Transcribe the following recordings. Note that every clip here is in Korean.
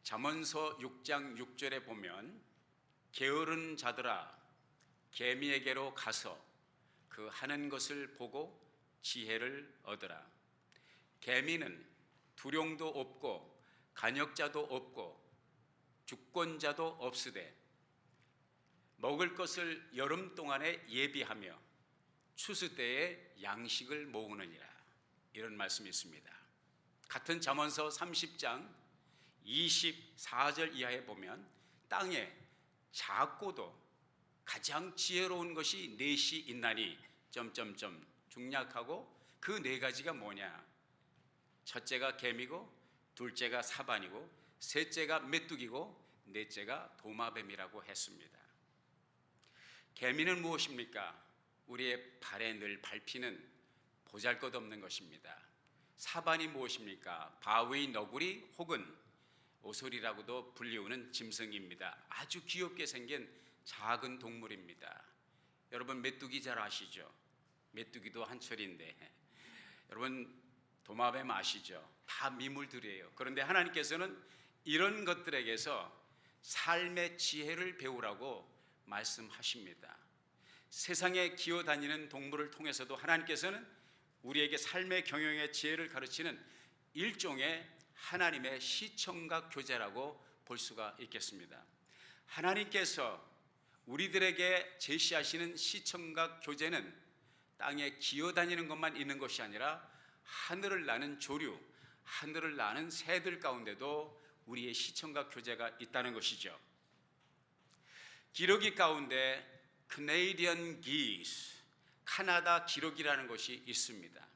잠언서 6장 6절에 보면 게으른 자들아 개미에게로 가서 그 하는 것을 보고 지혜를 얻으라. 개미는 두룡도 없고 간역자도 없고 주권자도 없으되 먹을 것을 여름 동안에 예비하며 추수 때에 양식을 모으느니라. 이런 말씀이 있습니다. 같은 잠언서 30장 24절 이하에 보면 땅에 작고도 가장 지혜로운 것이 넷이 있나니 중략하고 그 네 가지가 뭐냐? 첫째가 개미고, 둘째가 사반이고, 셋째가 메뚜기고, 넷째가 도마뱀이라고 했습니다. 개미는 무엇입니까? 우리의 발에 늘 밟히는 보잘것없는 것입니다. 사반이 무엇입니까? 바위, 너구리 혹은 오소리라고도 불리우는 짐승입니다. 아주 귀엽게 생긴 작은 동물입니다. 여러분 메뚜기 잘 아시죠? 메뚜기도 한철인데, 여러분 도마뱀 아시죠? 다 미물들이에요. 그런데 하나님께서는 이런 것들에게서 삶의 지혜를 배우라고 말씀하십니다. 세상에 기어다니는 동물을 통해서도 하나님께서는 우리에게 삶의 경영의 지혜를 가르치는 일종의 하나님의 시청각 교재라고 볼 수가 있겠습니다. 하나님께서 우리들에게 제시하시는 시청각 교재는 땅에 기어다니는 것만 있는 것이 아니라 하늘을 나는 조류, 하늘을 나는 새들 가운데도 우리의 시청각 교재가 있다는 것이죠. 기러기 가운데 Canadian geese, 카나다 기러기라는 것이 있습니다.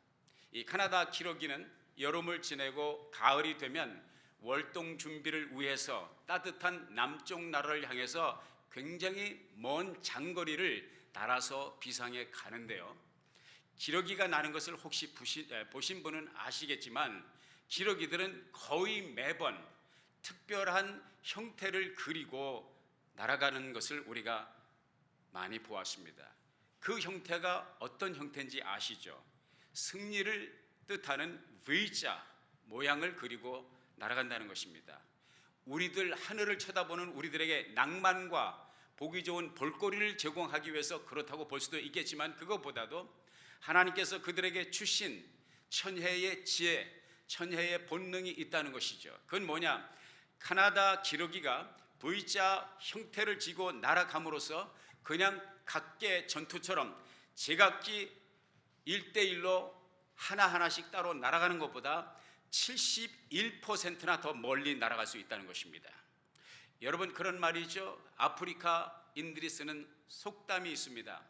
이 카나다 기러기는 여름을 지내고 가을이 되면 월동 준비를 위해서 따뜻한 남쪽 나라를 향해서 굉장히 먼 장거리를 날아서 비상에 가는데요. 기러기가 나는 것을 혹시 보신 분은 아시겠지만 기러기들은 거의 매번 특별한 형태를 그리고 날아가는 것을 우리가 많이 보았습니다. 그 형태가 어떤 형태인지 아시죠? 승리를 뜻하는 V자 모양을 그리고 날아간다는 것입니다. 우리들 하늘을 쳐다보는 우리들에게 낭만과 보기 좋은 볼거리를 제공하기 위해서 그렇다고 볼 수도 있겠지만, 그것보다도 하나님께서 그들에게 주신 천혜의 지혜, 천혜의 본능이 있다는 것이죠. 그건 뭐냐? 카나다 기러기가 V자 형태를 지고 날아감으로써 그냥 각계 전투처럼 제각기 1대1로 하나하나씩 따로 날아가는 것보다 71%나 더 멀리 날아갈 수 있다는 것입니다. 여러분, 그런 말이죠. 아프리카인들이 쓰는 속담이 있습니다.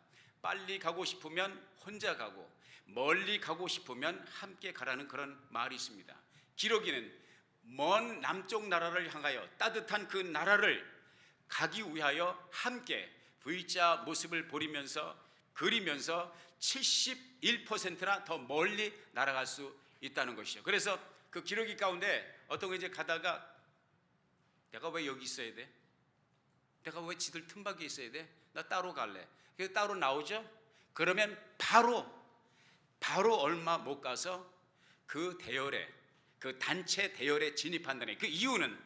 빨리 가고 싶으면 혼자 가고 멀리 가고 싶으면 함께 가라는 그런 말이 있습니다. 기러기는 먼 남쪽 나라를 향하여 따뜻한 그 나라를 가기 위하여 함께 V자 모습을 그리면서 71%나 더 멀리 날아갈 수 있다는 것이죠. 그래서 그 기러기 가운데 어떤 거 이제 가다가 내가 왜 여기 있어야 돼? 내가 왜 지들 틈밖에 있어야 돼? 나 따로 갈래. 그래서 따로 나오죠. 그러면 바로 얼마 못 가서 그 대열에, 그 단체 대열에 진입한다는, 그 이유는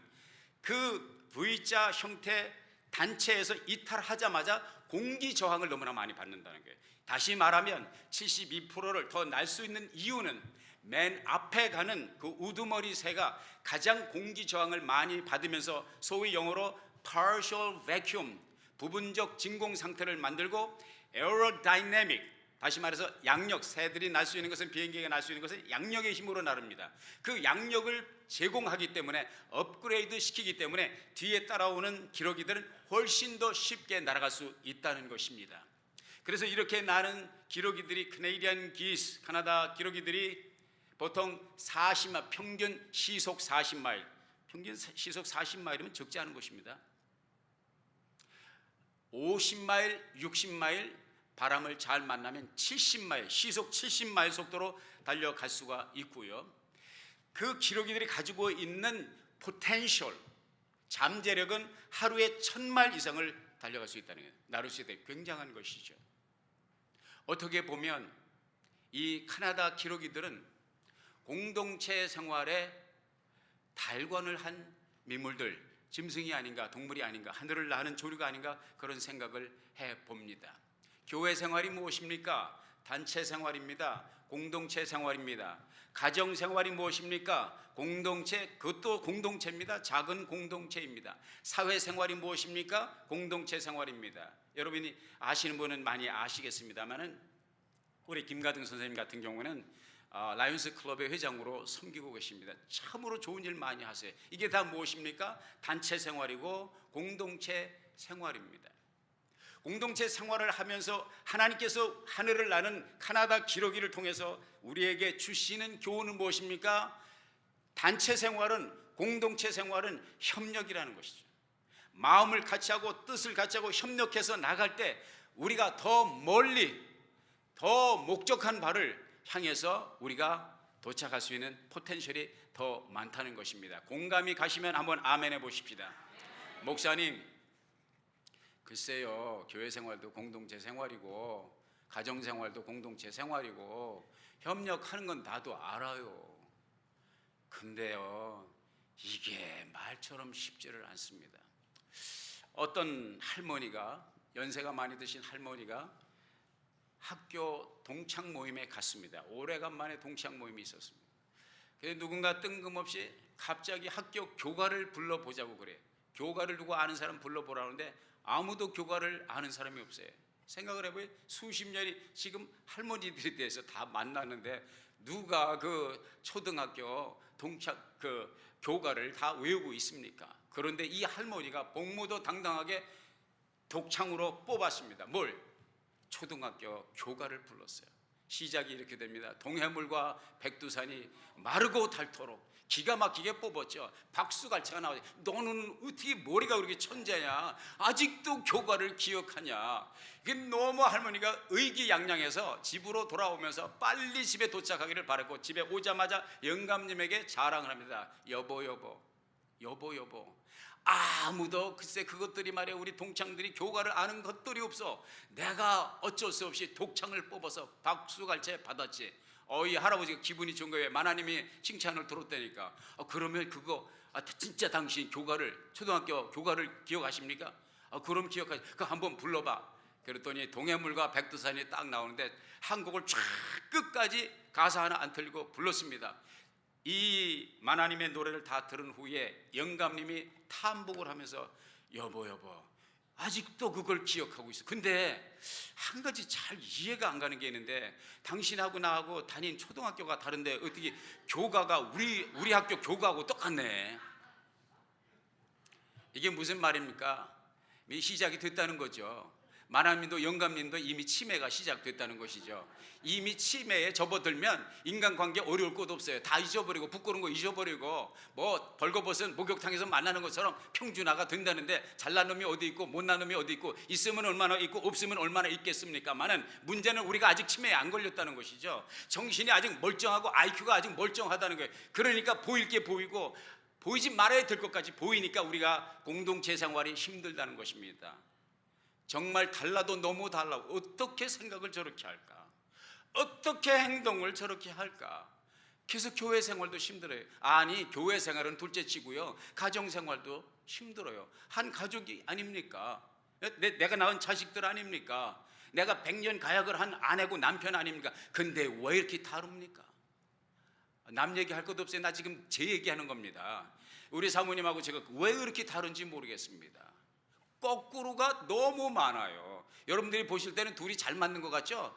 그 V자 형태 단체에서 이탈하자마자 공기 저항을 너무나 많이 받는다는 거예요. 다시 말하면 72%를 더 날 수 있는 이유는 맨 앞에 가는 그 우두머리 새가 가장 공기 저항을 많이 받으면서 소위 영어로 partial vacuum, 부분적 진공 상태를 만들고 aerodynamic, 다시 말해서 양력, 새들이 날 수 있는 것은, 비행기가 날 수 있는 것은 양력의 힘으로 나릅니다. 그 양력을 제공하기 때문에, 업그레이드 시키기 때문에 뒤에 따라오는 기러기들은 훨씬 더 쉽게 날아갈 수 있다는 것입니다. 그래서 이렇게 나는 기러기들이, 캐네디안 기스, 카나다 기러기들이 보통 평균 시속 40마일, 평균 시속 40마일이면 적지 않은 것입니다. 50마일, 60마일, 바람을 잘 만나면 70마일, 시속 70마일 속도로 달려갈 수가 있고요. 그 기러기들이 가지고 있는 포텐셜, 잠재력은 하루에 1000마일 이상을 달려갈 수 있다는 거예요. 나를 수 있다. 굉장한 것이죠. 어떻게 보면 이 카나다 기러기들은 공동체 생활에 달관을 한 민물들, 짐승이 아닌가, 동물이 아닌가, 하늘을 나는 조류가 아닌가, 그런 생각을 해봅니다. 교회 생활이 무엇입니까? 단체 생활입니다. 공동체 생활입니다. 가정 생활이 무엇입니까? 공동체, 그것도 공동체입니다. 작은 공동체입니다. 사회 생활이 무엇입니까? 공동체 생활입니다. 여러분이 아시는 분은 많이 아시겠습니다만은 우리 김가등 선생님 같은 경우는 라이온스 클럽의 회장으로 섬기고 계십니다. 참으로 좋은 일 많이 하세요. 이게 다 무엇입니까? 단체 생활이고 공동체 생활입니다. 공동체 생활을 하면서 하나님께서 하늘을 나는 카나다 기러기를 통해서 우리에게 주시는 교훈은 무엇입니까? 단체 생활은, 공동체 생활은 협력이라는 것이죠. 마음을 같이 하고 뜻을 같이 하고 협력해서 나갈 때 우리가 더 멀리, 더 목적한 바를 향해서 우리가 도착할 수 있는 포텐셜이 더 많다는 것입니다. 공감이 가시면 한번 아멘 해보십시다. 목사님, 글쎄요, 교회 생활도 공동체 생활이고 가정 생활도 공동체 생활이고 협력하는 건 나도 알아요. 근데요, 이게 말처럼 쉽지를 않습니다. 어떤 할머니가, 연세가 많이 드신 할머니가 학교 동창 모임에 갔습니다. 오래간만에 동창 모임이 있었습니다. 그래서 누군가 뜬금없이 갑자기 학교 교가를 불러보자고 그래요. 교가를 누구 아는 사람 불러보라는데 아무도 교가를 아는 사람이 없어요. 생각을 해보면 수십 년이 지금 할머니들에 대해서 다 만났는데 누가 그 초등학교 동창 그 교가를 다 외우고 있습니까? 그런데 이 할머니가 복무도 당당하게 독창으로 뽑았습니다. 뭘? 초등학교 교가를 불렀어요. 시작이 이렇게 됩니다. 동해물과 백두산이 마르고 닳도록 기가 막히게 뽑았죠. 박수갈채가 나오죠. 너는 어떻게 머리가 그렇게 천재냐? 아직도 교가를 기억하냐? 이게 너무 할머니가 의기양양해서 집으로 돌아오면서 빨리 집에 도착하기를 바랐고 집에 오자마자 영감님에게 자랑을 합니다. 여보 여보 여보 여보, 아무도 글쎄 그것들이 말이야 우리 동창들이 교가를 아는 것들이 없어. 내가 어쩔 수 없이 독창을 뽑아서 박수갈채 받았지. 이 할아버지가 기분이 좋은 거예요. 하나님이 칭찬을 들었다니까. 그러면 그거 진짜 당신 교가를, 초등학교 교가를 기억하십니까? 그럼 기억하지. 그거 한번 불러봐. 그랬더니 동해물과 백두산이 딱 나오는데 한 곡을 쫙 끝까지 가사 하나 안 틀리고 불렀습니다. 이 만화님의 노래를 다 들은 후에 영감님이 탐복을 하면서 여보 여보, 아직도 그걸 기억하고 있어. 근데 한 가지 잘 이해가 안 가는 게 있는데 당신하고 나하고 다닌 초등학교가 다른데 어떻게 교가가 우리 학교 교가하고 똑같네. 이게 무슨 말입니까? 시작이 됐다는 거죠. 만화님도 영감님도 이미 치매가 시작됐다는 것이죠. 이미 치매에 접어들면 인간관계 어려울 것 없어요. 다 잊어버리고 부끄러운 거 잊어버리고 뭐 벌거벗은 목욕탕에서 만나는 것처럼 평준화가 된다는데 잘난 놈이 어디 있고 못난 놈이 어디 있고 있으면 얼마나 있고 없으면 얼마나 있겠습니까만은 문제는 우리가 아직 치매에 안 걸렸다는 것이죠. 정신이 아직 멀쩡하고 IQ가 아직 멀쩡하다는 거예요. 그러니까 보일 게 보이고 보이지 말아야 될 것까지 보이니까 우리가 공동체 생활이 힘들다는 것입니다. 정말 달라도 너무 달라고 어떻게 생각을 저렇게 할까? 어떻게 행동을 저렇게 할까? 그래서 교회 생활도 힘들어요. 아니 교회 생활은 둘째치고요, 가정 생활도 힘들어요. 한 가족이 아닙니까? 내가 낳은 자식들 아닙니까? 내가 100년 가약을 한 아내고 남편 아닙니까? 근데 왜 이렇게 다릅니까? 남 얘기할 것도 없어요. 나 지금 제 얘기하는 겁니다. 우리 사모님하고 제가 왜 그렇게 다른지 모르겠습니다. 거꾸로가 너무 많아요. 여러분들이 보실 때는 둘이 잘 맞는 것 같죠?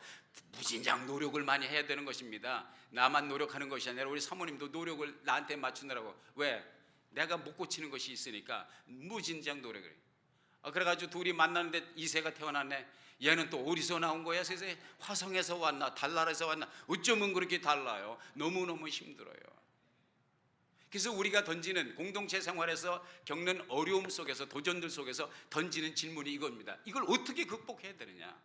무진장 노력을 많이 해야 되는 것입니다. 나만 노력하는 것이 아니라 우리 사모님도 노력을 나한테 맞추느라고. 왜? 내가 못 고치는 것이 있으니까 무진장 노력을 해요. 그래가지고 둘이 만났는데 이세가 태어났네. 얘는 또 어디서 나온 거야? 세상에 화성에서 왔나 달나라에서 왔나? 어쩌면 그렇게 달라요. 너무너무 힘들어요. 그래서 우리가 던지는 공동체 생활에서 겪는 어려움 속에서, 도전들 속에서 던지는 질문이 이겁니다. 이걸 어떻게 극복해야 되느냐?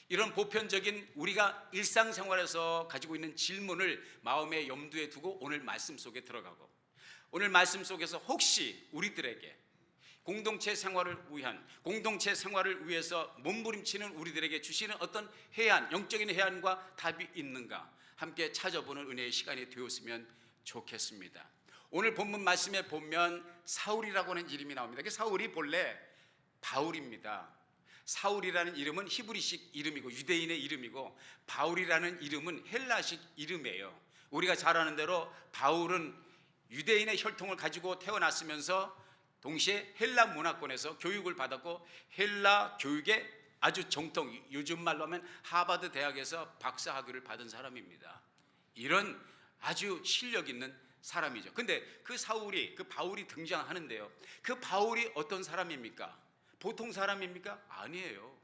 이런 보편적인 우리가 일상생활에서 가지고 있는 질문을 마음에 염두에 두고 오늘 말씀 속에 들어가고, 오늘 말씀 속에서 혹시 우리들에게 공동체 생활을 위한, 공동체 생활을 위해서 몸부림치는 우리들에게 주시는 어떤 해안, 영적인 해안과 답이 있는가 함께 찾아보는 은혜의 시간이 되었으면 좋겠습니다. 오늘 본문 말씀에 보면 사울이라고 하는 이름이 나옵니다. 그 사울이 본래 바울입니다. 사울이라는 이름은 히브리식 이름이고 유대인의 이름이고, 바울이라는 이름은 헬라식 이름이에요. 우리가 잘 아는 대로 바울은 유대인의 혈통을 가지고 태어났으면서 동시에 헬라 문화권에서 교육을 받았고, 헬라 교육의 아주 정통, 요즘 말로 하면 하버드 대학에서 박사학위를 받은 사람입니다. 이런 아주 실력 있는 사람이죠. 근데 그 사울이, 그 바울이 등장하는데요, 그 바울이 어떤 사람입니까? 보통 사람입니까? 아니에요.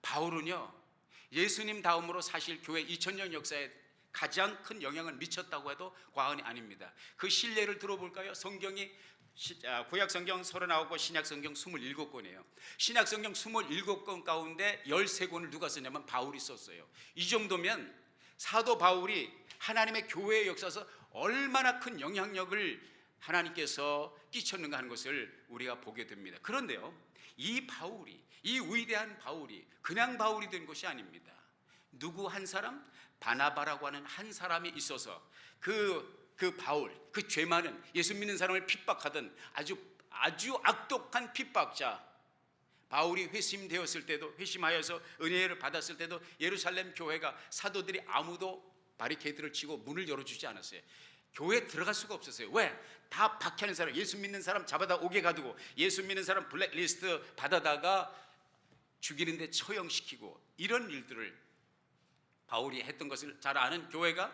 바울은요, 예수님 다음으로 사실 교회 2000년 역사에 가장 큰 영향을 미쳤다고 해도 과언이 아닙니다. 그 신뢰를 들어볼까요? 성경이 구약성경 39권, 신약성경 27권이에요. 신약성경 27권 가운데 13권을 누가 썼냐면 바울이 썼어요. 이 정도면 사도 바울이 하나님의 교회의 역사에서 얼마나 큰 영향력을 하나님께서 끼쳤는가 하는 것을 우리가 보게 됩니다. 그런데요, 이 바울이, 이 위대한 바울이 그냥 바울이 된 것이 아닙니다. 누구 한 사람? 바나바라고 하는 한 사람이 있어서 그 바울, 그 죄 많은 예수 믿는 사람을 핍박하던 아주 악독한 핍박자, 바울이 회심되었을 때도, 회심하여서 은혜를 받았을 때도 예루살렘 교회가 사도들이 아무도 바리케이드를 치고 문을 열어주지 않았어요. 교회에 들어갈 수가 없었어요. 왜? 다 박해하는 사람, 예수 믿는 사람 잡아다 옥에 가두고, 예수 믿는 사람 블랙리스트 받아다가 죽이는데 처형시키고, 이런 일들을 바울이 했던 것을 잘 아는 교회가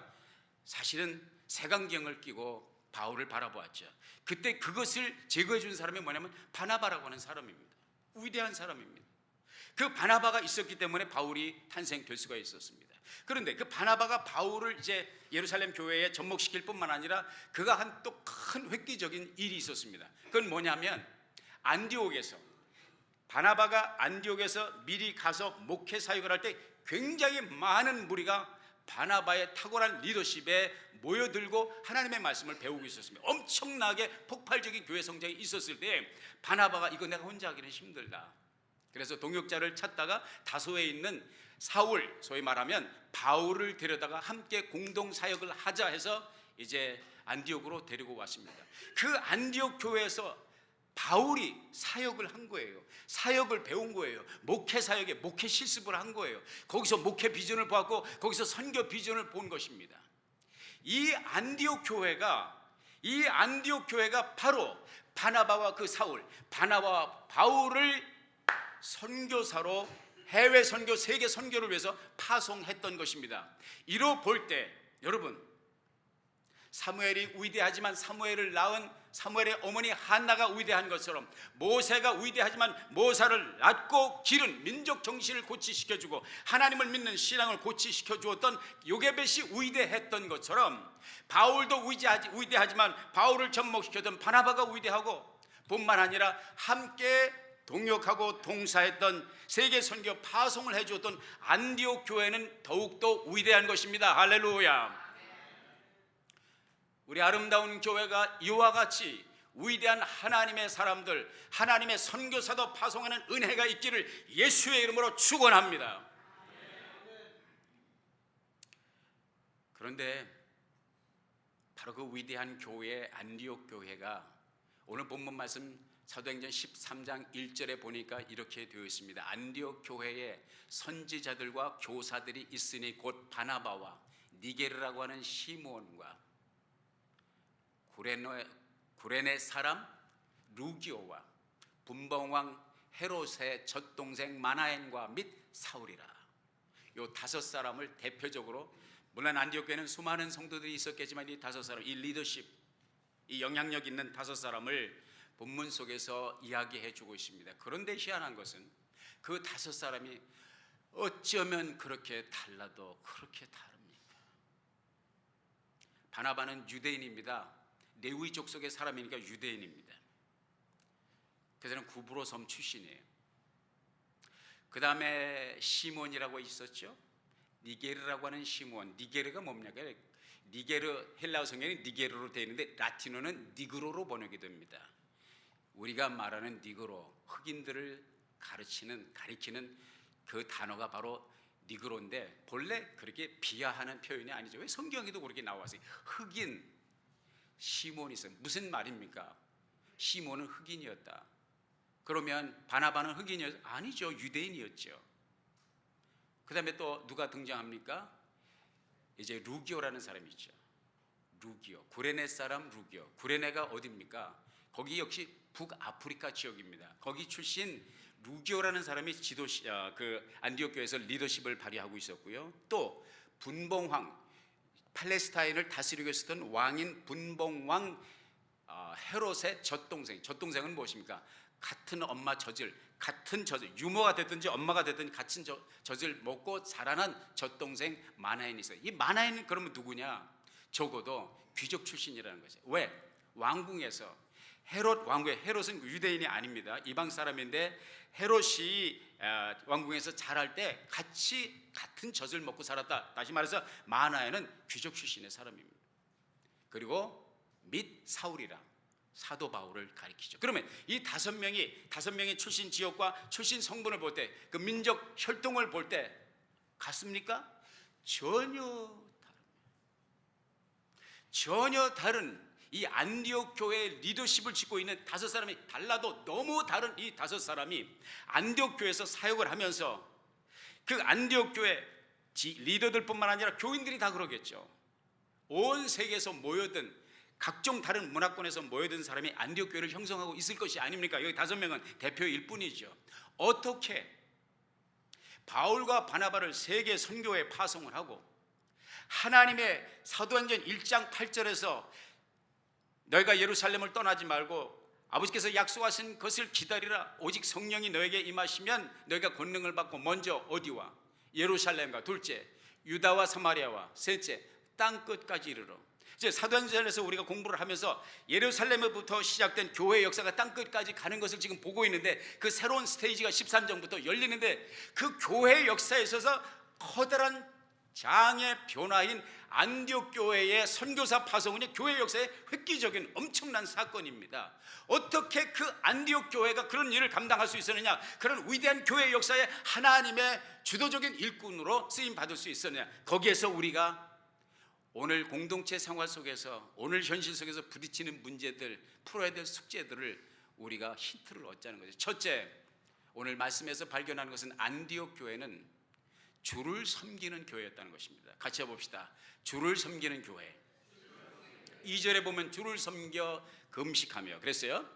사실은 색안경을 끼고 바울을 바라보았죠. 그때 그것을 제거해 준 사람이 뭐냐면 바나바라고 하는 사람입니다. 위대한 사람입니다. 그 바나바가 있었기 때문에 바울이 탄생될 수가 있었습니다. 그런데 그 바나바가 바울을 이제 예루살렘 교회에 접목시킬 뿐만 아니라 그가 한 또 큰 획기적인 일이 있었습니다. 그건 뭐냐면, 안디옥에서, 바나바가 안디옥에서 미리 가서 목회 사역을 할 때 굉장히 많은 무리가 바나바의 탁월한 리더십에 모여들고 하나님의 말씀을 배우고 있었습니다. 엄청나게 폭발적인 교회 성장이 있었을 때 바나바가 이거 내가 혼자 하기는 힘들다. 그래서 동역자를 찾다가 다소에 있는 사울, 소위 말하면 바울을 데려다가 함께 공동 사역을 하자 해서 이제 안디옥으로 데리고 왔습니다. 그 안디옥 교회에서 바울이 사역을 한 거예요. 사역을 배운 거예요. 목회 사역에 목회 실습을 한 거예요. 거기서 목회 비전을 보았고, 거기서 선교 비전을 본 것입니다. 이 안디옥 교회가 바로 바나바와 그 사울, 바나바와 바울을 선교사로 해외 선교, 세계 선교를 위해서 파송했던 것입니다. 이로 볼 때 여러분, 사무엘이 위대하지만 사무엘을 낳은 사무엘의 어머니 한나가 위대한 것처럼, 모세가 위대하지만 모세를 낳고 기른 민족 정신을 고치시켜주고 하나님을 믿는 신앙을 고치시켜 주었던 요게벳이 위대했던 것처럼, 바울도 위대하지만 바울을 접목시켰던 바나바가 위대하고, 뿐만 아니라 함께 동역하고 동사했던 세계 선교 파송을 해주었던 안디옥 교회는 더욱더 위대한 것입니다. 할렐루야. 우리 아름다운 교회가 이와 같이 위대한 하나님의 사람들, 하나님의 선교사도 파송하는 은혜가 있기를 예수의 이름으로 축원합니다. 그런데 바로 그 위대한 교회, 안디옥 교회가 오늘 본문 말씀 사도행전 13장 1절에 보니까 이렇게 되어 있습니다. 안디옥 교회에 선지자들과 교사들이 있으니 곧 바나바와 니게르라고 하는 시몬과 구레네 사람 루기오와 분봉왕 헤롯의 젖동생 마나엔과 및 사울이라. 요 5사람을 대표적으로, 물론 안디옥 교회는 수많은 성도들이 있었겠지만 이 5사람, 이 리더십, 이 영향력 있는 5사람을 본문 속에서 이야기해 주고 있습니다. 그런데 희한한 것은 그 5사람이 어쩌면 그렇게 달라도 그렇게 다릅니까? 바나바는 유대인입니다. 레위 족속의 사람이니까 유대인입니다. 그들은 구브로 섬 출신이에요. 그 다음에 시몬이라고 있었죠. 니게르라고 하는 시몬. 니게르가 뭡니까? 니게르, 헬라어 성경이 니게르로 되어 있는데 라틴어는 니그로로 번역이 됩니다. 우리가 말하는 니그로, 흑인들을 가리키는 그 단어가 바로 니그로인데, 본래 그렇게 비하하는 표현이 아니죠. 왜 성경에도 그렇게 나왔어요? 흑인, 시몬이 있어요. 무슨 말입니까? 시몬은 흑인이었다. 그러면 바나바는 흑인이었죠? 아니죠. 유대인이었죠. 그 다음에 또 누가 등장합니까? 이제 루기오라는 사람이 있죠. 루기오, 구레네 사람 루기오. 구레네가 어디입니까? 거기 역시 북아프리카 지역입니다. 거기 출신 루기오라는 사람이 그 안디옥 교회에서 리더십을 발휘하고 있었고요. 또 분봉왕, 팔레스타인을 다스리고 있었던 왕인 분봉왕 헤롯의 젖동생은 무엇입니까? 같은 엄마 젖을, 유모가 됐든지 엄마가 됐든지 같은 젖을 먹고 자라난 젖동생 마나엔이 있어요. 이 마나엔은 그러면 누구냐? 적어도 귀족 출신이라는 거죠. 왜? 왕궁에서 헤롯 왕국의, 헤롯은 유대인이 아닙니다. 이방 사람인데 헤롯이 왕궁에서 자랄 때 같은 젖을 먹고 살았다. 다시 말해서 마나엔은 귀족 출신의 사람입니다. 그리고 및 사울이랑 사도 바울을 가리키죠. 그러면 이 다섯 명의 출신 지역과 출신 성분을 볼 때, 그 민족 혈통을 볼 때 같습니까? 전혀 다른 이 안디옥 교회의 리더십을 짓고 있는 다섯 사람이 달라도 너무 다른 이 다섯 사람이 안디옥 교회에서 사역을 하면서 그 안디옥 교회 리더들뿐만 아니라 교인들이 다 그러겠죠. 온 세계에서 모여든 각종 다른 문화권에서 모여든 사람이 안디옥 교회를 형성하고 있을 것이 아닙니까? 여기 다섯 명은 대표일 뿐이죠. 어떻게 바울과 바나바를 세계 선교에 파송을 하고 하나님의 사도행전 1장 8절에서 너희가 예루살렘을 떠나지 말고 아버지께서 약속하신 것을 기다리라. 오직 성령이 너에게 임하시면 너희가 권능을 받고 먼저 어디와? 예루살렘과 둘째 유다와 사마리아와 셋째 땅 끝까지 이르러. 이제 사도행전에서 우리가 공부를 하면서 예루살렘부터 시작된 교회의 역사가 땅 끝까지 가는 것을 지금 보고 있는데 그 새로운 스테이지가 13장부터 열리는데 그 교회의 역사에 있어서 커다란 장의 변화인 안디옥 교회의 선교사 파송은 교회 역사의 획기적인 엄청난 사건입니다. 어떻게 그 안디옥 교회가 그런 일을 감당할 수 있었느냐? 그런 위대한 교회 역사에 하나님의 주도적인 일꾼으로 쓰임 받을 수 있었느냐? 거기에서 우리가 오늘 공동체 생활 속에서, 오늘 현실 속에서 부딪히는 문제들, 풀어야 될 숙제들을 우리가 힌트를 얻자는 거죠. 첫째, 오늘 말씀에서 발견하는 것은 안디옥 교회는 주를 섬기는 교회였다는 것입니다. 같이 해봅시다. 주를 섬기는 교회. 2절에 보면 주를 섬겨 금식하며 그랬어요.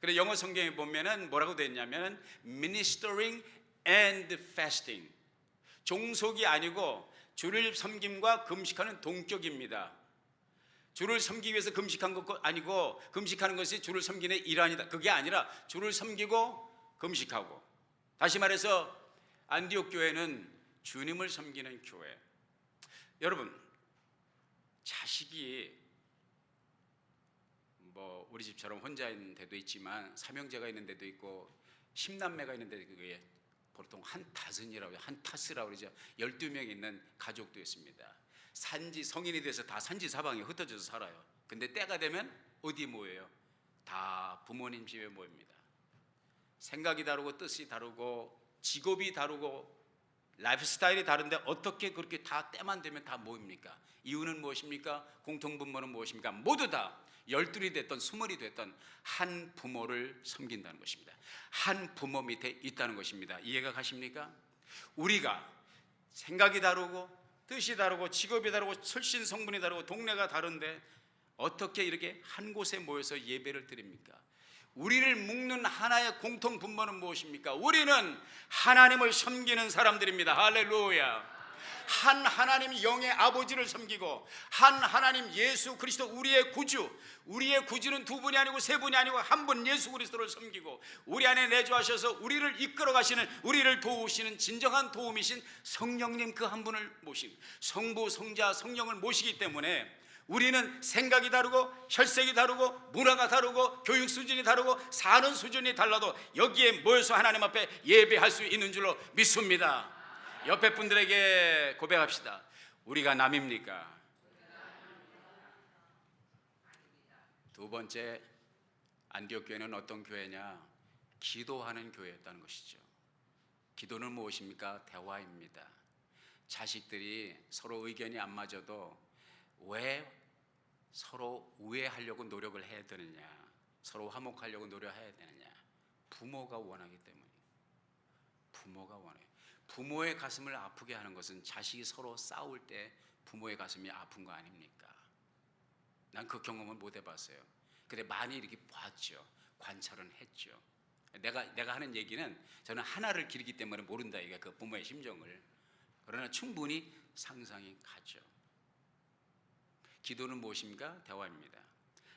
그래서 영어 성경에 보면은 뭐라고 되어 있냐면 ministering and fasting. 종속이 아니고 주를 섬김과 금식하는 동격입니다. 주를 섬기기 위해서 금식한 것 아니고 금식하는 것이 주를 섬기는 일환이다. 그게 아니라 주를 섬기고 금식하고. 다시 말해서 안디옥 교회는 주님을 섬기는 교회. 여러분, 자식이 뭐 우리 집처럼 혼자 있는 데도 있지만 삼형제가 있는 데도 있고 10남매가 있는 데도 그게 보통 한 타스라고 그러죠. 12명 있는 가족도 있습니다. 성인이 돼서 다 산지 사방에 흩어져서 살아요. 근데 때가 되면 어디 모여요? 다 부모님 집에 모입니다. 생각이 다르고 뜻이 다르고 직업이 다르고 라이프 스타일이 다른데 어떻게 그렇게 다 때만 되면 다 모입니까? 이유는 무엇입니까? 공통분모는 무엇입니까? 모두 다 12이 됐던 20이 됐던 한 부모를 섬긴다는 것입니다. 한 부모 밑에 있다는 것입니다. 이해가 가십니까? 우리가 생각이 다르고 뜻이 다르고 직업이 다르고 출신 성분이 다르고 동네가 다른데 어떻게 이렇게 한 곳에 모여서 예배를 드립니까? 우리를 묶는 하나의 공통 분모는 무엇입니까? 우리는 하나님을 섬기는 사람들입니다. 할렐루야. 한 하나님 영의 아버지를 섬기고 한 하나님 예수 그리스도 우리의 구주는 두 분이 아니고 세 분이 아니고 한 분 예수 그리스도를 섬기고 우리 안에 내주하셔서 우리를 이끌어 가시는, 우리를 도우시는 진정한 도움이신 성령님 그 한 분을 모시고 성부 성자 성령을 모시기 때문에 우리는 생각이 다르고 혈색이 다르고 문화가 다르고 교육 수준이 다르고 사는 수준이 달라도 여기에 모여서 하나님 앞에 예배할 수 있는 줄로 믿습니다. 옆에 분들에게 고백합시다. 우리가 남입니까? 두 번째, 안디옥 교회는 어떤 교회냐? 기도하는 교회였다는 것이죠. 기도는 무엇입니까? 대화입니다. 자식들이 서로 의견이 안 맞아도 왜 서로 우애하려고 노력을 해야 되느냐, 서로 화목하려고 노력해야 되느냐? 부모가 원하기 때문에. 부모가 원해요. 부모의 가슴을 아프게 하는 것은 자식이 서로 싸울 때 부모의 가슴이 아픈 거 아닙니까? 난 그 경험을 못 해봤어요. 근데 많이 이렇게 봤죠. 관찰은 했죠. 내가 하는 얘기는 저는 하나를 기르기 때문에 모른다, 이게 그 부모의 심정을. 그러나 충분히 상상이 가죠. 기도는 무엇입니까? 대화입니다.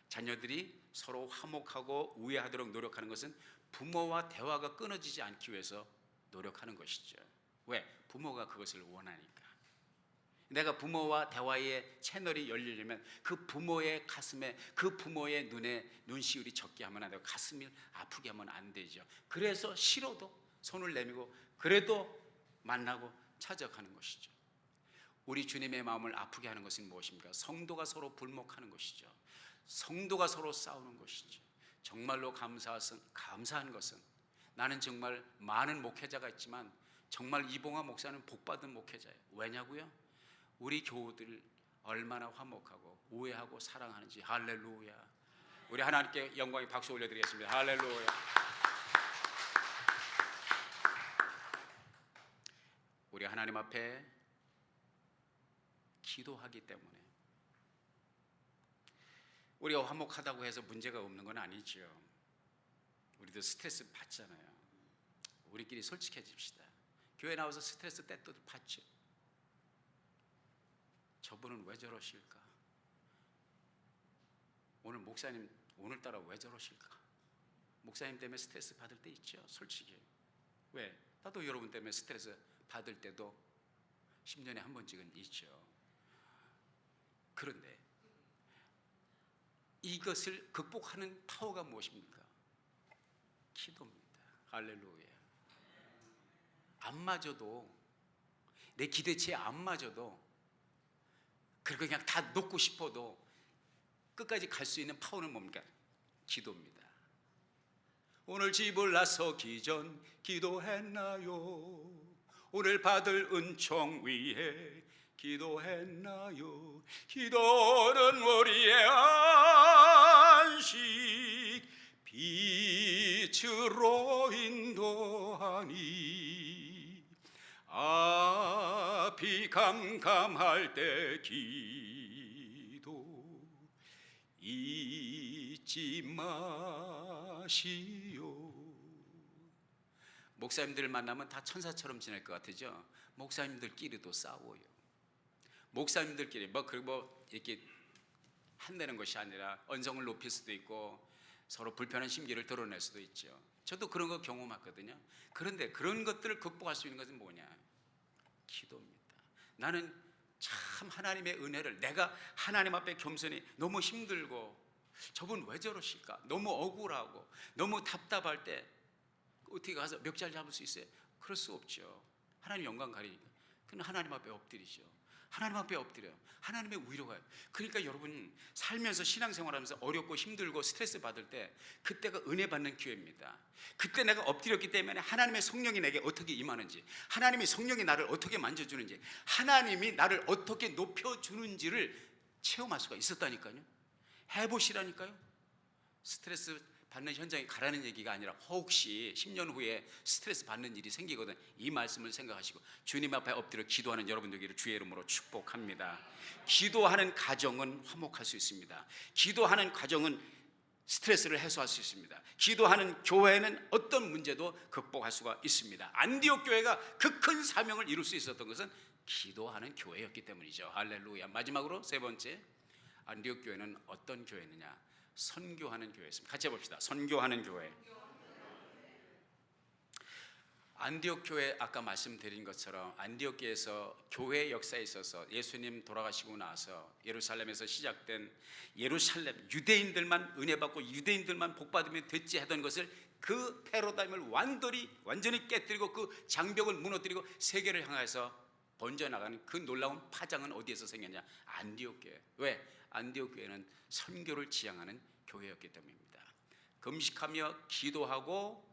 자녀들이 서로 화목하고 우애하도록 노력하는 것은 부모와 대화가 끊어지지 않기 위해서 노력하는 것이죠. 왜? 부모가 그것을 원하니까. 내가 부모와 대화의 채널이 열리려면 그 부모의 가슴에, 그 부모의 눈에 눈시울이 적게 하면 안 되고 가슴이 아프게 하면 안 되죠. 그래서 싫어도 손을 내밀고 그래도 만나고 찾아가는 것이죠. 우리 주님의 마음을 아프게 하는 것은 무엇입니까? 성도가 서로 불목하는 것이죠. 성도가 서로 싸우는 것이죠. 정말로 감사한 것은, 나는 정말 많은 목회자가 있지만 정말 이봉화 목사는 복받은 목회자예요. 왜냐고요? 우리 교우들 얼마나 화목하고 우애하고 사랑하는지. 할렐루야. 우리 하나님께 영광의 박수 올려드리겠습니다. 할렐루야. 우리 하나님 앞에 기도하기 때문에 우리가 화목하다고 해서 문제가 없는 건 아니죠. 우리도 스트레스 받잖아요. 우리끼리 솔직해집시다. 교회 나와서 스트레스 때또 받죠. 저분은 왜 저러실까? 오늘 목사님 오늘따라 왜 저러실까? 목사님 때문에 스트레스 받을 때 있죠. 솔직히. 왜? 나도 여러분 때문에 스트레스 받을 때도 10년에 한 번씩은 있죠. 그런데 이것을 극복하는 파워가 무엇입니까? 기도입니다. 할렐루야. 안 맞아도, 내 기대치에 안 맞아도, 그리고 그냥 다 놓고 싶어도 끝까지 갈 수 있는 파워는 뭡니까? 기도입니다. 오늘 집을 나서기 전 기도했나요? 오늘 받을 은총 위해 기도했나요? 기도는 우리의 안식, 빛으로 인도하니 앞이 캄캄할 때 기도 잊지 마시오. 목사님들 만나면 다 천사처럼 지낼 것 같으죠? 목사님들끼리도 싸워요. 목사님들끼리 그리고 이렇게 한다는 것이 아니라 언성을 높일 수도 있고 서로 불편한 심기를 드러낼 수도 있죠. 저도 그런 거 경험했거든요. 그런데 그런 것들을 극복할 수 있는 것은 뭐냐? 기도입니다. 나는 참 하나님의 은혜를, 내가 하나님 앞에 겸손히 너무 힘들고 저분 왜 저러실까? 너무 억울하고 너무 답답할 때 어떻게 가서 멱살 잡을 수 있어요? 그럴 수 없죠. 하나님 영광 가리니까. 그는 하나님 앞에 엎드리죠. 하나님 앞에 엎드려요. 하나님의 위로 가요. 그러니까 여러분 살면서 신앙생활하면서 어렵고 힘들고 스트레스 받을 때 그때가 은혜 받는 기회입니다. 그때 내가 엎드렸기 때문에 하나님의 성령이 내게 어떻게 임하는지, 하나님의 성령이 나를 어떻게 만져주는지, 하나님이 나를 어떻게 높여주는지를 체험할 수가 있었다니까요. 해보시라니까요. 스트레스 받는 현장에 가라는 얘기가 아니라 혹시 10년 후에 스트레스 받는 일이 생기거든, 이 말씀을 생각하시고 주님 앞에 엎드려 기도하는 여러분 되기를 주의 이름으로 축복합니다. 기도하는 가정은 화목할 수 있습니다. 기도하는 가정은 스트레스를 해소할 수 있습니다. 기도하는 교회는 어떤 문제도 극복할 수가 있습니다. 안디옥 교회가 그 큰 사명을 이룰 수 있었던 것은 기도하는 교회였기 때문이죠. 할렐루야. 마지막으로 세 번째, 안디옥 교회는 어떤 교회느냐? 선교하는 교회였습니다. 같이 해봅시다. 선교하는 교회. 안디옥 교회, 아까 말씀드린 것처럼 안디옥 교회에서 교회 역사에 있어서 예수님 돌아가시고 나서 예루살렘에서 시작된 예루살렘 유대인들만 은혜 받고 유대인들만 복 받으면 됐지 하던 것을, 그 패러다임을 완전히 깨뜨리고 그 장벽을 무너뜨리고 세계를 향해서 번져나가는 그 놀라운 파장은 어디에서 생겼냐? 안디옥 교회. 왜? 안디옥 교회는 선교를 지향하는 교회였기 때문입니다. 금식하며 기도하고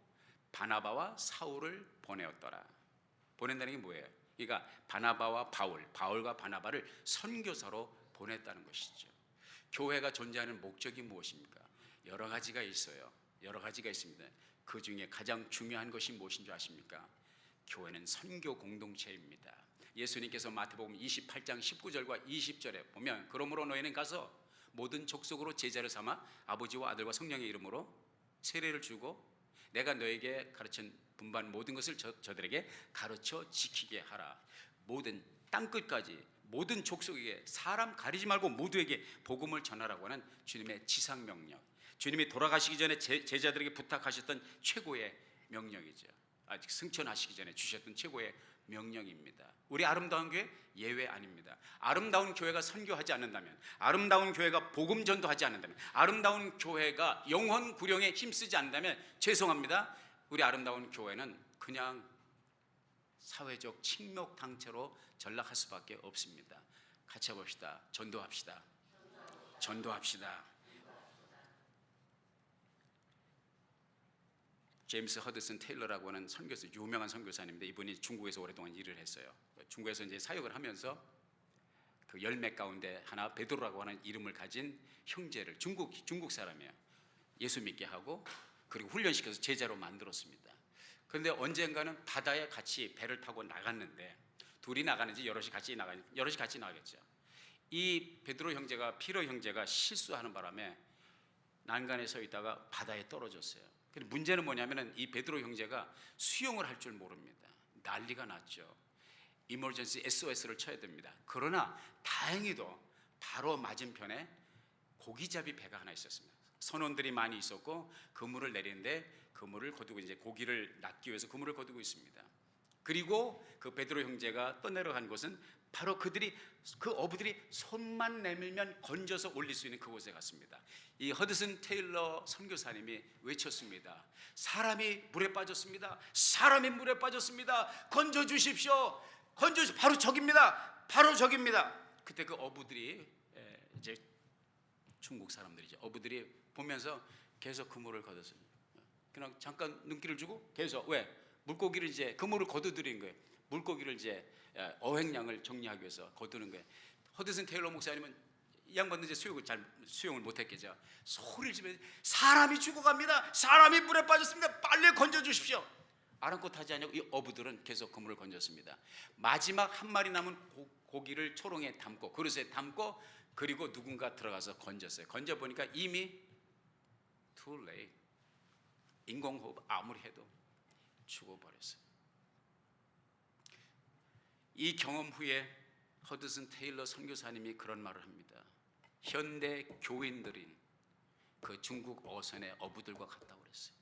바나바와 사울을 보내었더라. 보낸다는 게 뭐예요? 그러니까 바나바와 바울과 바나바를 선교사로 보냈다는 것이죠. 교회가 존재하는 목적이 무엇입니까? 여러 가지가 있어요. 여러 가지가 있습니다. 그 중에 가장 중요한 것이 무엇인 줄 아십니까? 교회는 선교 공동체입니다. 예수님께서 마태복음 28장 19절과 20절에 보면 그러므로 너희는 가서 모든 족속으로 제자를 삼아 아버지와 아들과 성령의 이름으로 세례를 주고 내가 너에게 가르친 분반 모든 것을 저들에게 가르쳐 지키게 하라. 모든 땅끝까지 모든 족속에게 사람 가리지 말고 모두에게 복음을 전하라고 하는 주님의 지상 명령, 주님이 돌아가시기 전에 제자들에게 부탁하셨던 최고의 명령이죠. 아직 승천하시기 전에 주셨던 최고의 명령입니다. 우리 아름다운 교회 예외 아닙니다. 아름다운 교회가 선교하지 않는다면, 아름다운 교회가 복음 전도하지 않는다면, 아름다운 교회가 영혼 구령에 힘쓰지 않는다면 죄송합니다. 우리 아름다운 교회는 그냥 사회적 침묵 당체로 전락할 수밖에 없습니다. 같이 해봅시다. 전도합시다. 전도합시다. 제임스 허드슨 테일러라고 하는 선교사, 유명한 선교사님인데 이분이 중국에서 오랫동안 일을 했어요. 중국에서 이제 사역을 하면서 그 열매 가운데 하나 베드로라고 하는 이름을 가진 형제를 중국 사람이에요. 예수 믿게 하고 그리고 훈련시켜서 제자로 만들었습니다. 그런데 언젠가는 바다에 같이 배를 타고 나갔는데 둘이 나가는지 여럿이 같이 나가겠죠. 이 베드로 형제가 피로 형제가 실수하는 바람에 난간에 서 있다가 바다에 떨어졌어요. 근데 문제는 뭐냐면은 이 베드로 형제가 수영을 할 줄 모릅니다. 난리가 났죠. 이머전시 SOS를 쳐야 됩니다. 그러나 다행히도 바로 맞은편에 고기잡이 배가 하나 있었습니다. 선원들이 많이 있었고 그물을 내리는데 그물을 거두고 이제 고기를 낚기 위해서 그물을 거두고 있습니다. 그리고 그 베드로 형제가 떠내려간 곳은 바로 그 어부들이 손만 내밀면 건져서 올릴 수 있는 그곳에 갔습니다. 이 허드슨 테일러 선교사님이 외쳤습니다. 사람이 물에 빠졌습니다. 사람이 물에 빠졌습니다. 건져 주십시오. 바로 저깁니다. 바로 저깁니다. 그때 그 어부들이 이제 중국 사람들이죠. 어부들이 보면서 계속 그물을 걷었어요. 그냥 잠깐 눈길을 주고 계속 왜? 물고기를 이제 그물을 거두드린 거예요. 물고기를 이제 어획량을 정리하기 위해서 거두는 거예요. 허드슨 테일러 목사님은 이 양반도 이제 수영을 못했겠죠. 소리를 지르면서 사람이 죽어갑니다. 사람이 물에 빠졌습니다. 빨리 건져 주십시오. 아랑곳하지 않냐고 이 어부들은 계속 그물을 건졌습니다. 마지막 한 마리 남은 고기를 초롱에 담고 그릇에 담고 그리고 누군가 들어가서 건졌어요. 건져 보니까 이미 too late. 인공호흡 아무리 해도 죽어버렸어요. 이 경험 후에 허드슨 테일러 선교사님이 그런 말을 합니다. 현대 교인들이 그 중국 어선의 어부들과 같다고 그랬어요.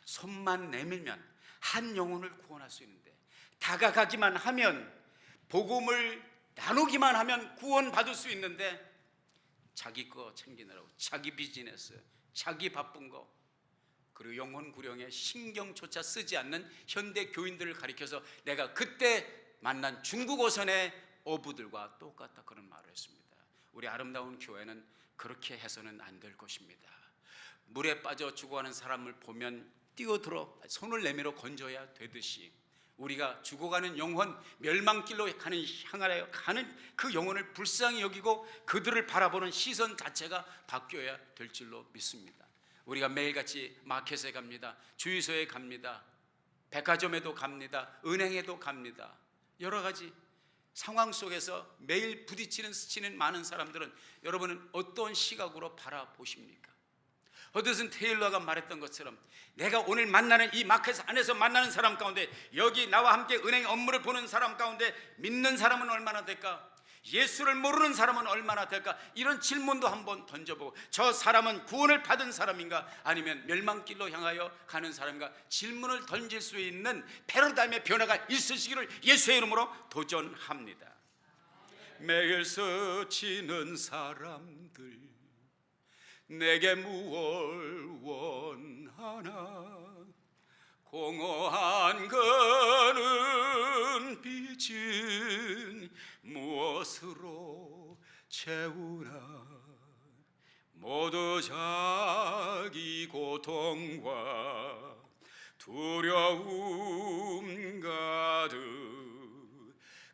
손만 내밀면 한 영혼을 구원할 수 있는데 다가가기만 하면 복음을 나누기만 하면 구원받을 수 있는데 자기 거 챙기느라고 자기 비즈니스, 자기 바쁜 거 그리고 영혼 구령에 신경조차 쓰지 않는 현대 교인들을 가리켜서 내가 그때 만난 중국 어선의 어부들과 똑같다 그런 말을 했습니다. 우리 아름다운 교회는 그렇게 해서는 안 될 것입니다. 물에 빠져 죽어가는 사람을 보면 뛰어들어 손을 내밀어 건져야 되듯이 우리가 죽어가는 영혼, 멸망길로 향하여 가는 그 영혼을 불쌍히 여기고 그들을 바라보는 시선 자체가 바뀌어야 될 줄로 믿습니다. 우리가 매일같이 마켓에 갑니다. 주유소에 갑니다. 백화점에도 갑니다. 은행에도 갑니다. 여러 가지 상황 속에서 매일 부딪히는 스치는 많은 사람들은 여러분은 어떤 시각으로 바라보십니까? 허드슨 테일러가 말했던 것처럼 내가 오늘 만나는 이 마켓 안에서 만나는 사람 가운데 여기 나와 함께 은행 업무를 보는 사람 가운데 믿는 사람은 얼마나 될까? 예수를 모르는 사람은 얼마나 될까? 이런 질문도 한번 던져보고 저 사람은 구원을 받은 사람인가 아니면 멸망길로 향하여 가는 사람인가 질문을 던질 수 있는 패러다임의 변화가 있으시기를 예수의 이름으로 도전합니다. 매일 스치는 사람들 내게 무얼 원하나 공허한 그는 빛은 무엇으로 채우나 모두 자기 고통과 두려움 가득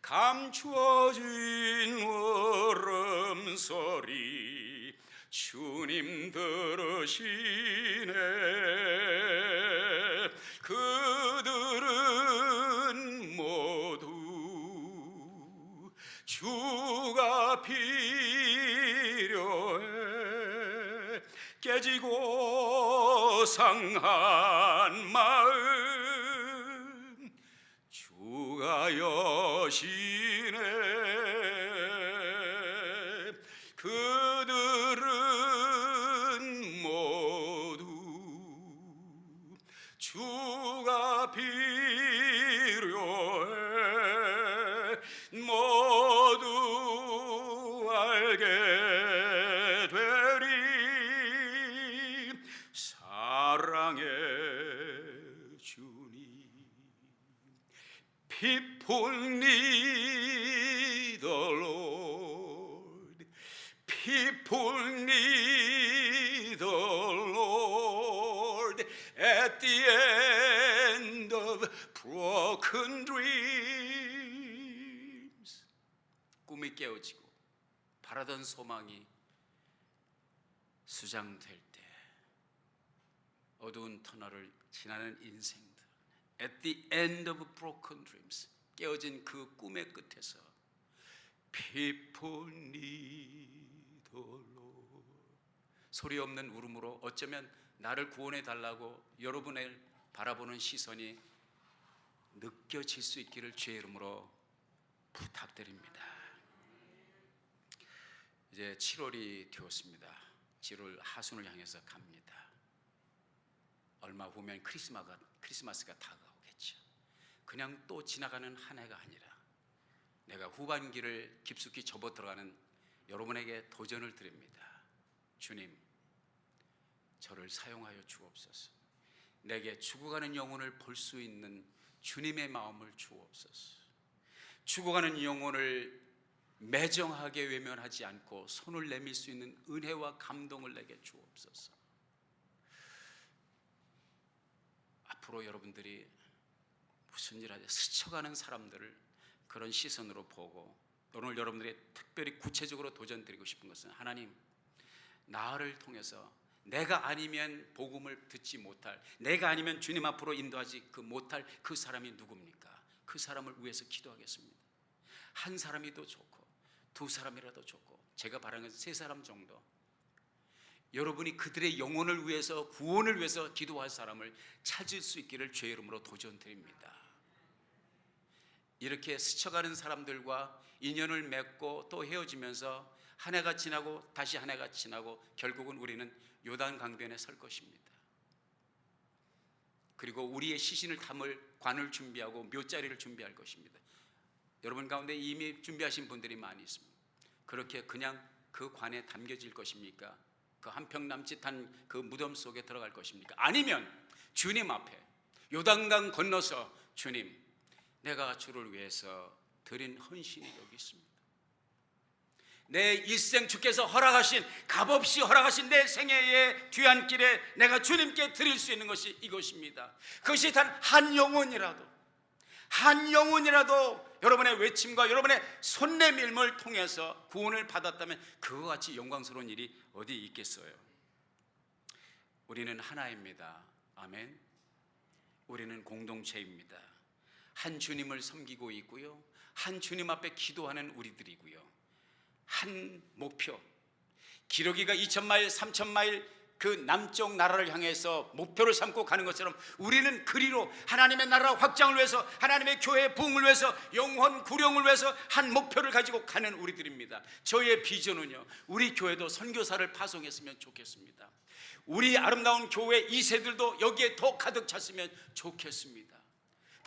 감추어진 울음소리 주님 들으시네. 그들은 모두 주가 필요해. 깨지고 상한 마음 주가 여시네. 그들은 모두 주가 필요해. 모두 알게 되리 사랑의 주님. People need the Lord. People need the Lord at the end of broken dreams. 꿈이 깨어지고 바라던 소망이 수장될 때, 어두운 터널을 지나는 인생들, at the end of broken dreams, 깨어진 그 꿈의 끝에서 people need the Lord, 소리 없는 울음으로 어쩌면 나를 구원해 달라고 여러분을 바라보는 시선이 느껴질 수 있기를 주의 이름으로 부탁드립니다. 이제 7월이 되었습니다. 7월 하순을 향해서 갑니다. 얼마 후면 크리스마스가 다가오겠죠. 그냥 또 지나가는 한 해가 아니라 내가 후반기를 깊숙이 접어 들어가는 여러분에게 도전을 드립니다. 주님, 저를 사용하여 주옵소서. 내게 죽어가는 영혼을 볼 수 있는 주님의 마음을 주옵소서. 죽어가는 영혼을 매정하게 외면하지 않고 손을 내밀 수 있는 은혜와 감동을 내게 주옵소서. 앞으로 여러분들이 무슨 일 하지 스쳐가는 사람들을 그런 시선으로 보고, 오늘 여러분들이 특별히 구체적으로 도전드리고 싶은 것은, 하나님, 나를 통해서 내가 아니면 복음을 듣지 못할, 내가 아니면 주님 앞으로 인도하지 못할 그 사람이 누굽니까? 그 사람을 위해서 기도하겠습니다. 한 사람이도 좋고 두 사람이라도 좋고, 제가 바라는 것은 3사람 정도, 여러분이 그들의 영혼을 위해서, 구원을 위해서 기도할 사람을 찾을 수 있기를 주의 이름으로 도전드립니다. 이렇게 스쳐가는 사람들과 인연을 맺고 또 헤어지면서 한 해가 지나고 다시 한 해가 지나고 결국은 우리는 요단 강변에 설 것입니다. 그리고 우리의 시신을 담을 관을 준비하고 묘자리를 준비할 것입니다. 여러분 가운데 이미 준비하신 분들이 많이 있습니다. 그렇게 그냥 그 관에 담겨질 것입니까? 그 한평 남짓한 그 무덤 속에 들어갈 것입니까? 아니면 주님 앞에 요단강 건너서, 주님, 내가 주를 위해서 드린 헌신이 여기 있습니다. 내 일생 주께서 허락하신, 값없이 허락하신 내 생애의 뒤안길에 내가 주님께 드릴 수 있는 것이 이것입니다. 그것이 단 한 영혼이라도 여러분의 외침과 여러분의 손내밀음을 통해서 구원을 받았다면 그와 같이 영광스러운 일이 어디 있겠어요? 우리는 하나입니다. 아멘. 우리는 공동체입니다. 한 주님을 섬기고 있고요, 한 주님 앞에 기도하는 우리들이고요, 한 목표, 기러기가 2000마일 3000마일 그 남쪽 나라를 향해서 목표를 삼고 가는 것처럼 우리는 그리로 하나님의 나라 확장을 위해서, 하나님의 교회의 부흥을 위해서, 영혼 구령을 위해서 한 목표를 가지고 가는 우리들입니다. 저의 비전은요, 우리 교회도 선교사를 파송했으면 좋겠습니다. 우리 아름다운 교회 2세들도 여기에 더 가득 찼으면 좋겠습니다.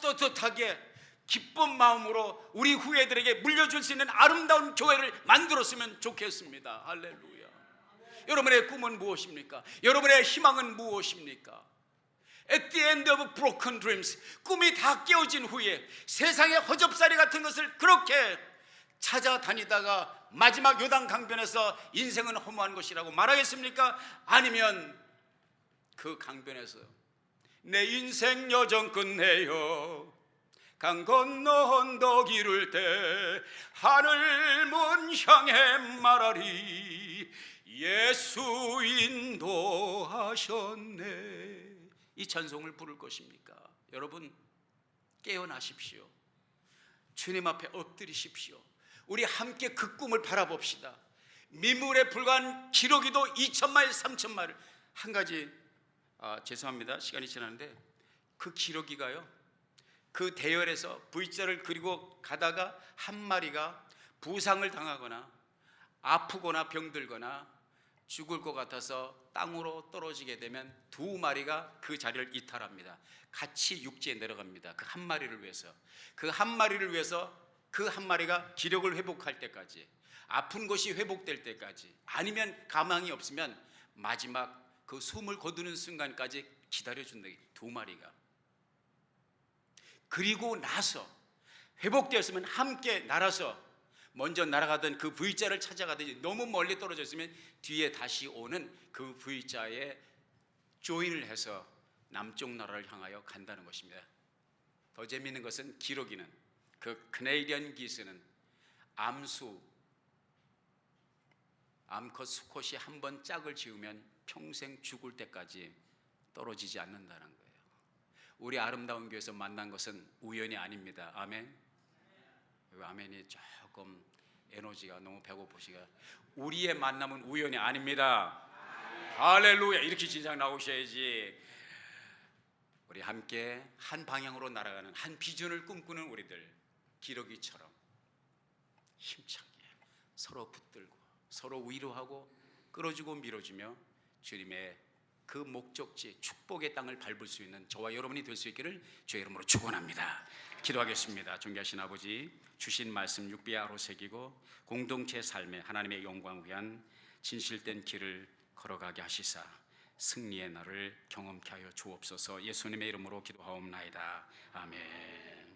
떳떳하게 기쁜 마음으로 우리 후예들에게 물려줄 수 있는 아름다운 교회를 만들었으면 좋겠습니다. 할렐루야. 여러분의 꿈은 무엇입니까? 여러분의 희망은 무엇입니까? At the end of broken dreams, 꿈이 다 깨어진 후에 세상의 허접살이 같은 것을 그렇게 찾아다니다가 마지막 요단 강변에서 인생은 허무한 것이라고 말하겠습니까? 아니면 그 강변에서 내 인생 여정 끝내요, 강 건너 언덕 이룰 때 하늘 문 향해 말하리, 예수 인도하셨네. 이 찬송을 부를 것입니까? 여러분 깨어나십시오. 주님 앞에 엎드리십시오. 우리 함께 그 꿈을 바라봅시다. 미물에 불과한 기러기도 2,000마일 3,000마일. 한 가지 죄송합니다, 시간이 지났는데 그 기러기가요, 그 대열에서 V자를 그리고 가다가 한 마리가 부상을 당하거나 아프거나 병들거나 죽을 것 같아서 땅으로 떨어지게 되면 두 마리가 그 자리를 이탈합니다. 같이 육지에 내려갑니다. 그 한 마리를 위해서, 그 한 마리를 위해서 그 한 마리가 기력을 회복할 때까지, 아픈 것이 회복될 때까지, 아니면 가망이 없으면 마지막 그 숨을 거두는 순간까지 기다려준다. 두 마리가. 그리고 나서 회복되었으면 함께 날아서 먼저 날아가던 그 V자를 찾아가든지, 너무 멀리 떨어져 있으면 뒤에 다시 오는 그 V자에 조인을 해서 남쪽 나라를 향하여 간다는 것입니다. 더 재미있는 것은 기러기는, 그 캐네디언 기스는 암컷 수컷이 한 번 짝을 지으면 평생 죽을 때까지 떨어지지 않는다는 거예요. 우리 아름다운 교회에서 만난 것은 우연이 아닙니다. 아멘. 아멘이 조금 에너지가 너무 배고프시가. 우리의 만남은 우연이 아닙니다. 할렐루야. 이렇게 진작 나오셔야지. 우리 함께 한 방향으로 날아가는, 한 비전을 꿈꾸는 우리들, 기러기처럼 힘차게 서로 붙들고 서로 위로하고 끌어주고 밀어주며 주님의 그 목적지, 축복의 땅을 밟을 수 있는 저와 여러분이 될 수 있기를 주의 이름으로 축원합니다. 기도하겠습니다. 존귀하신 아버지, 주신 말씀 육비아로 새기고 공동체 삶에 하나님의 영광을 위한 진실된 길을 걸어가게 하시사 승리의 날을 경험케 하여 주옵소서. 예수님의 이름으로 기도하옵나이다. 아멘.